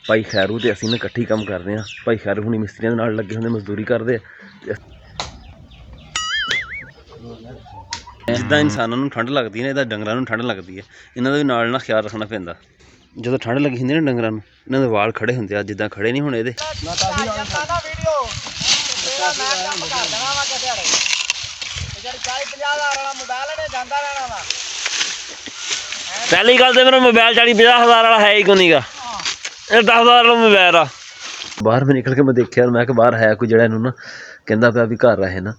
भाई खैरू तो असीं ना इकट्ठी काम करते हैं। भाई खैरू हुणी मिस्त्रियों के नाल लगे होंगे, मजदूरी करते हैं। जिद्दां इंसानों नूं ठंड लगती है ना, इदां डंगरां नूं ठंड लगती है। इन्हां दा भी नाल ना ख्याल रखना पैंदा। जदों ठंड लगी हुंदी ना डंगरां नूं, इन्हां दे वाल खड़े हुंदे आ, जिद्दां खड़े नहीं होणे इहदे। पहली गल तो मेरा मोबाइल 40-50 हज़ार वाला है ही कोई गा, 10 हज़ार वाला मोबाइल आ। बाहर में निकल के मैं देखा, मैं बाहर है कोई जड़ा इनू ना कहता पिया भी घर रहे ना,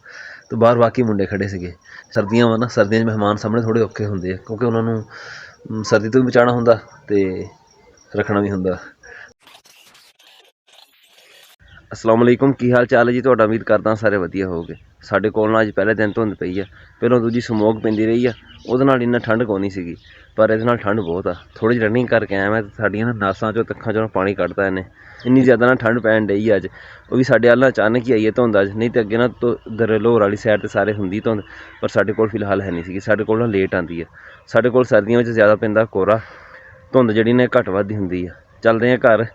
तो बाहर बाकी मुंडे खड़े थे। सर्दियां वा ना, सर्दियों मेहमान सामने थोड़े औखे होंगे, क्योंकि उन्होंने सर्दी तो भी बचाना होंदा ते रखना भी होंदा। अस्सलाम वालेकुम, की हाल चाल है जी तुहाडा? उम्मीद करदा सारे वधिया होगे। साडे कोल ना अज पहले दिन धुंध पई है, पहलों दूजी समोग पैंदी रही है, उहदे नाल इन्ना ठंड कोई नहीं सीगी, पर इहदे नाल ठंड बहुत आ। थोड़ी जी रनिंग करके आया मैं, साडियां ना नासां चों तक्खां चों पानी कढदा इन्हें, इन्नी ज़्यादा ना ठंड पैन डई है अज। वो भी साडे अल अचानक ही आई है धुंध अज, नहीं तो अगे ना तो इधर लाहौर वाली साइड ते सारे हुंदी धुंध, पर साडे कोल फिलहाल है नहीं सीगी। साडे कोल ना लेट आंदी है। साडे कोल सर्दियों में ज़्यादा पैंदा कोहरा, धुंध जिहड़ी ने घट वध हुंदी है। चलते हैं घर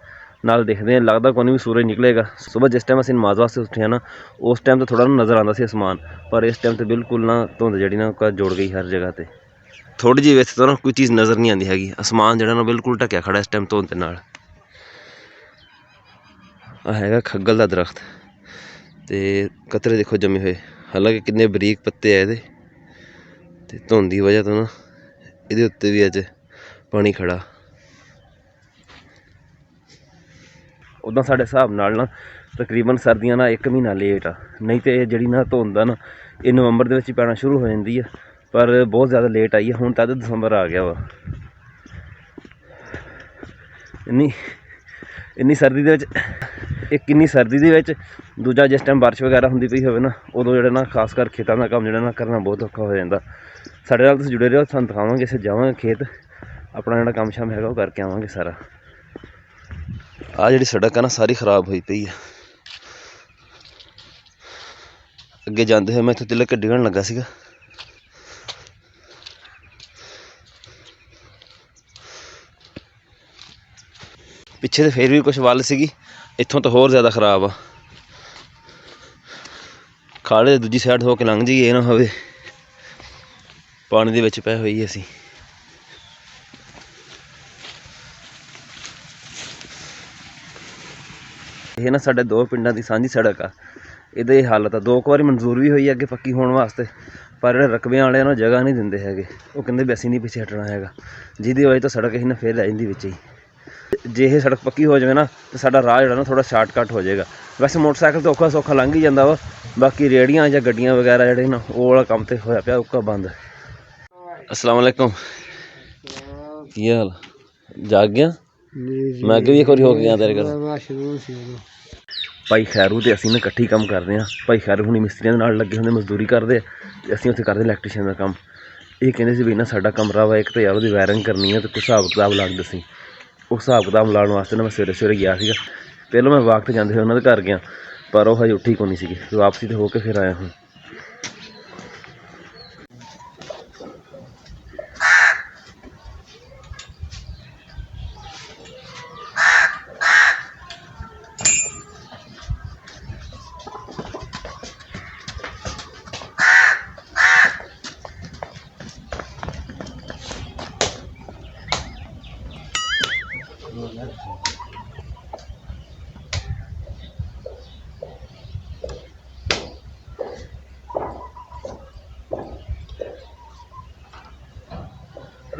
नाल, देखते हैं, लगता कोई भी सूरज निकलेगा। सुबह जिस टाइम असीं नमाज वास्ते उठे ना, उस टाइम तो थोड़ा नज़र आता सी आसमान, पर इस टाइम तो बिल्कुल ना धुंध जिहड़ी ना जुड़ गई हर जगह ते। थोड़ी जी विच तो ना कोई चीज़ नज़र नहीं आती हैगी, आसमान जिहड़ा ना बिल्कुल ढकिया खड़ा इस टाइम धुंध नाल। हैगा खग्गल दा दरख्त ते कतरे देखो जमे हुए, हालांकि कितने बरीक पत्ते है इहदे, ते धुंध दी वजह तो ना इहदे उत्ते भी अज पानी खड़ा। उदा साढ़े हिसाब नाल ना तकरीबन सर्दियां ना 1 महीना लेट आ, नहीं तो ये जी ना धुंध आ ना ये नवंबर के पैना शुरू हो जाती है, पर बहुत ज़्यादा लेट आई है। हुण तद दिसंबर आ गया वा। इन्नी सर्दी इन्नी सर्दी दे दूजा जिस टाइम बारिश वगैरह होंदी पई होवे ना, उदों जिहड़ा ना खास कर खेतों का काम जिहड़ा ना करना बहुत औखा हो जाता। साढ़े नाल तुसीं जुड़े रहो, तुहानूं दिखावांगे, असीं जावांगे खेत, अपना जिहड़ा काम शाम हैगा वो करके आवांगे सारा। आ जिहड़ी सड़क है ना सारी खराब हुई पई है। अगे जाते हुए मैं इत्थों तिलक के डिगण लगा सीगा, पिछे तो फिर भी कुछ वल सीगी, इत्थों तो होर ज़्यादा खराब आ। खाड़े दूजी साइड हो के लंघ जाइए, ना होवे पानी दे विच पै होई असीं। ये ना साढ़े 2 पिंडां दी सांझी सड़क आ, इहदी हालत आ। 2 बारी मंजूर भी हुई अगे पक्की होने वास्ते, पर जिहड़े रकबे वाले ना जगह नहीं दिंदे हैगे, वो कहंदे भी असीं नहीं पिछे हटना हैगा, जिहदी वजह तो सड़क ही ना फिर रह जांदी विच ही। जे ये सड़क पक्की हो जाए ना तो साडा राह जिहड़ा ना थोड़ा शार्टकट हो जाएगा। वैसे मोटरसाइकिल तो औखा सौखा लंघ ही जाता वा, बाकी रेहड़ियां जां गड्डियां वगैरह जिहड़े ना वो वाला काम तो होया पिया औखा बंद। अस्सलाम वालेकुम, की हाल? जाग गया? मैं अगे भी एक बार हो गया तेरे घर। भाई खैरू तो असीं ना इकट्ठी काम करते हैं। भाई खैरू हुणी मिस्त्रियों के नाल लगे होंगे, मजदूरी करते, असीं उत्थे करते इलैक्ट्रीशियन का काम। ये कहते सी भी ना साडा कमरा वा, एक तो यार उसकी वायरिंग करनी है, तो कुछ हिसाब किताब लग दसी। उस हिसाब किताब लाने वास्ते ना मैं सवेरे गया सीगा। पहलों मैं वाक ते जांदे होए उन्हां दे घर गया, पर वो हजे उठी कोई नहीं सी, वापसी तो होके फिर आया हूँ।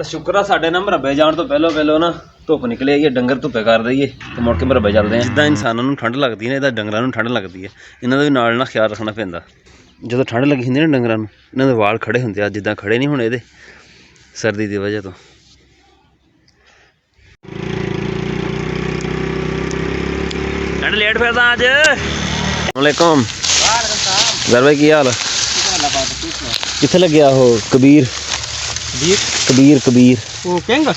शुक्र आ साडे ना मरबे जाण तो पहलों ना धुप निकले आई है, डंगर धुप्पे कर दईए तो मुड़ के मरबे चलते हैं। जिद्दां इंसानों नूं ठंड लगती है ना, इदां डंगरां नूं ठंड लगती है। इन्हां दा भी नाल ना ख्याल रखना पैंदा। जदों ठंड लगी हुंदी ना डंगरां नूं, इन्हां दे वाल खड़े हुंदे आ, जिद्दां खड़े नहीं होणे इहदे, सर्दी दी वजह तो। ठंड लेट फिरदा अज। वालेकुम ज़र भाई, की हाल? कित्थे लग्या हो? कबीर वो किंग?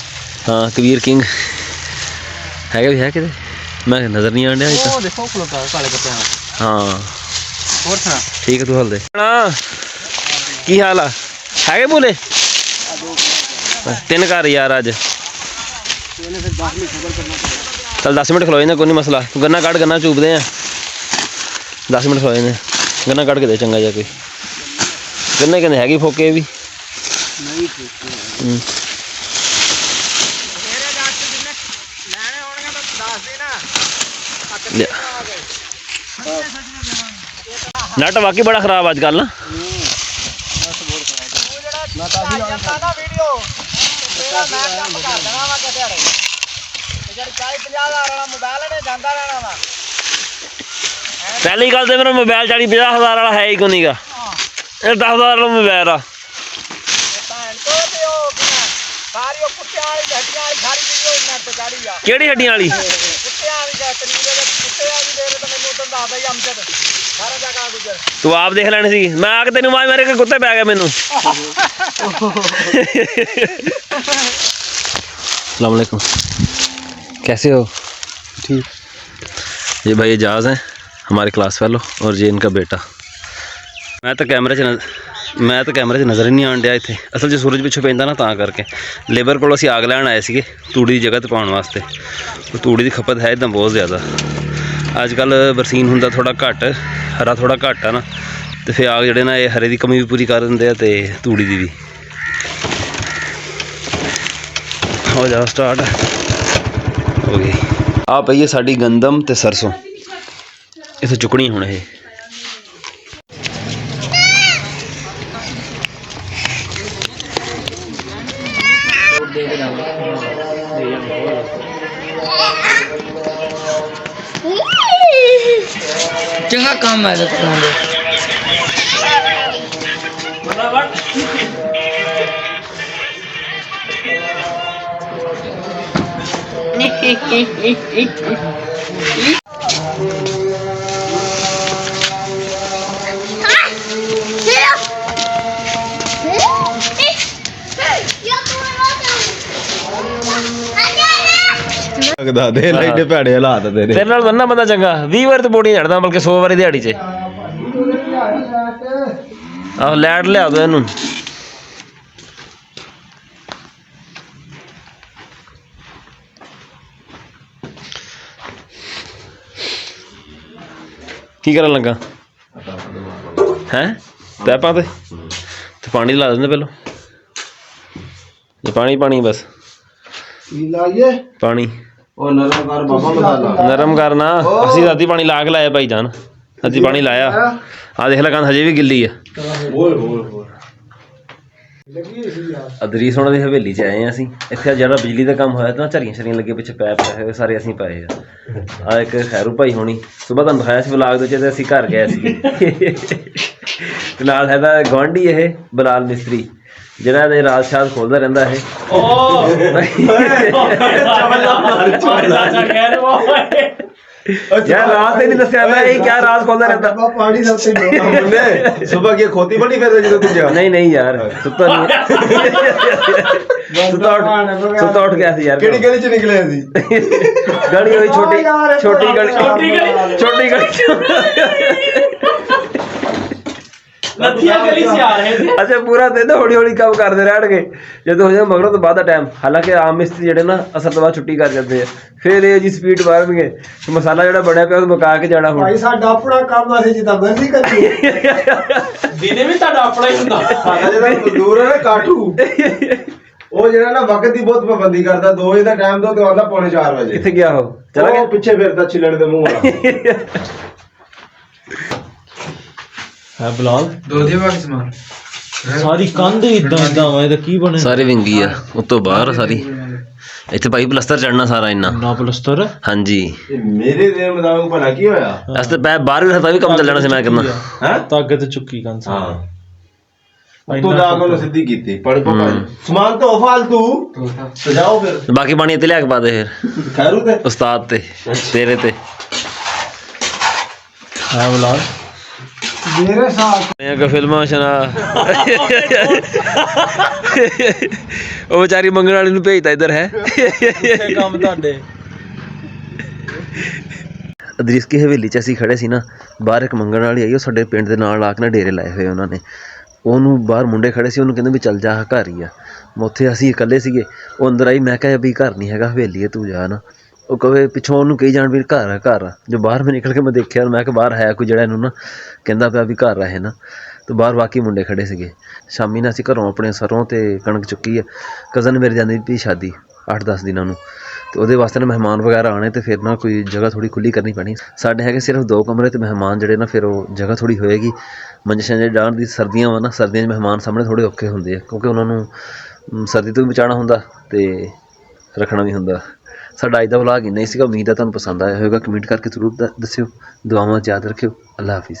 हाँ कबीर किंग है भी है किते, मैं नजर नहीं आने हाँ ठीक है। तू हल दे की हाल है बोले 3 घर यार अज चल 10 मिनट खलोए ने, कोई नहीं मसला। तू गन्ना काट, गन्ना चूबदे हैं। 10 मिनट खलोए ने, गन्ना काट के दे चंगा जा कोई। गन्ने कहते हैगी फोके भी नट वाकई बड़ा खराब अजकल ना। पहली गल तो मेरा मोबाइल 40-50 हज़ार वाला है ही को नहीं गा, 10 हज़ार वाला मोबाइल आ। केड़ी हड्डियां वाली? तू आप देख लेनी सी, मैं आके तेन आवाज मारे कुत्ते पै गए मैनू। अस्सलाम वालेकुम, कैसे हो? ठीक। ये भाई एजाज हैं हमारे क्लास फेलो और ये इनका बेटा। मैं तो कैमरे च नज़र ही नहीं आन दिया इतने। असल जो सूरज पिछों पैंदा ना तां करके। लेबर को असीं आग लैन आए थे तूड़ी की जगह तो पाने वास्ते। तो तूड़ी की खपत है इदां बहुत ज़्यादा अजकल। बरसीन हुंदा थोड़ा घट, हरा थोड़ा घट है ना, तो फिर आग जड़े ना ये हरे की कमी भी पूरी कर देंगे तो तूड़ी की भी। हो जा स्टार्ट हो गई। आ पई है साडी गंदम ते सरसों, इसे चुकनी हुण ये। चंगा काम है दे लाइटे भैड़े हालात तेरे। तेरे नाल बन्ना बंदा चंगा 20 वार तो बोटियां चढ़दा, बल्कि 100 वारी दिहाड़ी च। आहो लैट लिया दो इनू। की करन लगा हैं? पैपां ते पानी ला देंदे पहलो। ये पानी बस पानी नरम करना। असी अद्धी पानी ला के लाया भाई जान, अद्धी पानी लाया। आ देख ला कंध हजे भी गिल्ली है। अदरीस होना दी हवेली च आए असीं। इत्थे जेह्ड़ा बिजली दा काम होया ना, झरियां शरियां लगे पिछे पैप पए सारे असीं पाए आ। एक खैरू भाई होनी सुबह तुहानूं दिखाया सी व्लॉग दे च, असीं घर गए सी। नाल है गुआंढी ये बलाल मिस्त्री, ਜਿਹੜਾ ਇਹ ਰਾਤ ਸ਼ਾਦ ਖੋਲਦਾ ਰਹਿੰਦਾ ਹੈ। यार रात नहीं दसिया मैं, ये क्या रात खोलता रहता पानी सबसे सुबह की खोती बड़ी फिर नहीं यार सुता नहीं। सुता उठ गया यार। केड़ी गली च निकले सी? गली हुई छोटी गली। अच्छा पूरा दिन हौली हौली काम करते रहणगे, जो हो जाए मगरों तो बाद टाइम। हालांकि आम मिस्त्री जेडे ना असर तो बाद छुट्टी कर जाते हैं, फिर ये जी स्पीड मारनगे मसाला जो बनया पे मुका के जाना। भाई साडा अपना काम असीं जिद्दां मर्जी करिए। दिने भी तुहाडा अपना ही हुंदा। साडा जेड़ा मजदूर है ना काठू, वो जेड़ा ना वक्त की बहुत पाबंदी करदा। 2 बजे का टाइम दो तो आंदा 3:45 बजे। किथे गया हो? चला गया पीछे फिरदा छिलड़ दे मुंह वाला। है बिलाल दो दे बाकी समान सारी कंध इदां वा ਇਹਦਾ ਕੀ ਬਣੇ? ਸਾਰੀ ਵਿੰਗੀ ਆ ਉਤੋਂ ਬਾਹਰ ਸਾਰੀ। ਇੱਥੇ ਭਾਈ ਪਲਸਤਰ ਚੜਨਾ ਸਾਰਾ ਇੰਨਾ ਨਾ ਪਲਸਤਰ। ਹਾਂਜੀ ਮੇਰੇ ਦੇ ਮੁਤਾਬਕ ਭਲਾ ਕੀ ਹੋਇਆ? ਅਸ ਤੇ ਬਾਹਰ ਵੀ ਤਾਂ ਵੀ ਕੰਮ ਚੱਲਣਾ ਸੀ। ਮੈਂ ਕਹਿੰਦਾ ਹੈ ਤਾਂ ਅੱਗੇ ਤੇ ਚੁੱਕੀ ਕੰਧ। ਹਾਂ ਉਤੋਂ ਲਾ ਕੇ ਸਿੱਧੀ ਕੀਤੀ ਪੜ ਸਮਾਨ ਤੋਂ ਫਾਲਤੂ ਸਜਾਓ ਫਿਰ। ਬਾਕੀ ਪਾਣੀ ਇੱਥੇ ਲਿਆ ਕੇ ਪਾ ਦੇ ਫਿਰ ਖੈਰੂ ਤੇ ਉਸਤਾਦ ਤੇ ਤੇਰੇ ਤੇ। ਹੈ ਬਿਲਾਲ मेरे साथ फिल्म शना वो बेचारी मंगण वाली नूं भेजता इधर है काम तुहाडे। अदरीस की हवेली च असीं खड़े सी ना, बाहर एक मंगण वाली आई। वो साडे पिंड दे नाल आ के ना डेरे लाए हुए उन्होंने। ਉਹਨੂੰ ਬਾਹਰ ਮੁੰਡੇ ਖੜੇ ਸੀ, ਉਹਨੂੰ ਕਹਿੰਦੇ ਵੀ ਚੱਲ ਜਾ ਘਰ ਹੀ ਆ। ਮੈਂ ਉੱਥੇ ਅਸੀਂ ਇਕੱਲੇ ਸੀਗੇ, ਉਹ ਅੰਦਰ ਆਈ। ਮੈਂ ਕਿਹਾ ਵੀ ਘਰ ਨਹੀਂ ਹੈਗਾ, ਹਵੇਲੀ ਹੈ, ਤੂੰ ਜਾ ਨਾ। ਉਹ ਕਵੇ ਪਿੱਛੋਂ ਉਹਨੂੰ ਕਹੀ ਜਾਣ ਵੀ ਘਰ ਆ। ਜੋ ਬਾਹਰ ਮੈਂ ਨਿਕਲ ਕੇ ਮੈਂ ਦੇਖਿਆ, ਮੈਂ ਕਿਹਾ ਬਾਹਰ ਹੈ ਕੋਈ ਜਿਹੜਾ ਇਹਨੂੰ ਨਾ ਕਹਿੰਦਾ ਪਿਆ ਵੀ ਘਰ ਆ ਇਹ ਨਾ। ਤੇ ਬਾਹਰ ਬਾਕੀ ਮੁੰਡੇ ਖੜੇ ਸੀਗੇ। ਸ਼ਾਮੀ ਨਾ ਅਸੀਂ ਘਰੋਂ ਆਪਣੇ ਸਰੋਂ ਅਤੇ ਕਣਕ ਚੁੱਕੀ ਆ। ਕਜ਼ਨ ਮੇਰੇ ਜਾਂਦੀ ਪਈ ਸ਼ਾਦੀ 8-10 ਦਿਨਾਂ ਨੂੰ, ਅਤੇ ਉਹਦੇ ਵਾਸਤੇ ਨਾ ਮਹਿਮਾਨ ਵਗੈਰਾ ਆਉਣੇ, ਅਤੇ ਫਿਰ ਨਾ ਕੋਈ ਜਗ੍ਹਾ ਥੋੜ੍ਹੀ ਖੁੱਲ੍ਹੀ ਕਰਨੀ ਪੈਣੀ। ਸਾਡੇ ਹੈਗੇ ਸਿਰਫ 2 ਕਮਰੇ, ਅਤੇ ਮਹਿਮਾਨ ਜਿਹੜੇ ਨਾ ਫਿਰ ਉਹ ਜਗ੍ਹਾ ਥੋੜ੍ਹੀ ਹੋਏਗੀ ਮੰਜੇ ਸ਼ੰਜੇ ਡਾਹਣ ਦੀ। ਸਰਦੀਆਂ ਵਾ ਨਾ, ਸਰਦੀਆਂ 'ਚ ਮਹਿਮਾਨ ਸਾਹਮਣੇ ਥੋੜ੍ਹੇ ਔਖੇ ਹੁੰਦੇ ਆ, ਕਿਉਂਕਿ ਉਹਨਾਂ ਨੂੰ ਸਰਦੀ ਤੋਂ ਵੀ ਬਚਾਉਣਾ ਹੁੰਦਾ ਅਤੇ ਰੱਖਣਾ ਵੀ ਹੁੰਦਾ। ਸਾਡਾ ਅੱਜ ਦਾ ਵਲੋਗ ਇੰਨਾ ਹੀ ਸੀਗਾ। ਉਮੀਦ ਹੈ ਤੁਹਾਨੂੰ ਪਸੰਦ ਆਇਆ ਹੋਵੇਗਾ। ਕਮੈਂਟ ਕਰਕੇ ਜ਼ਰੂਰ ਦੱਸਿਓ। ਦੁਆਵਾਂ 'ਚ ਯਾਦ ਰੱਖਿਓ। ਅੱਲਾ ਹਾਫਿਜ਼।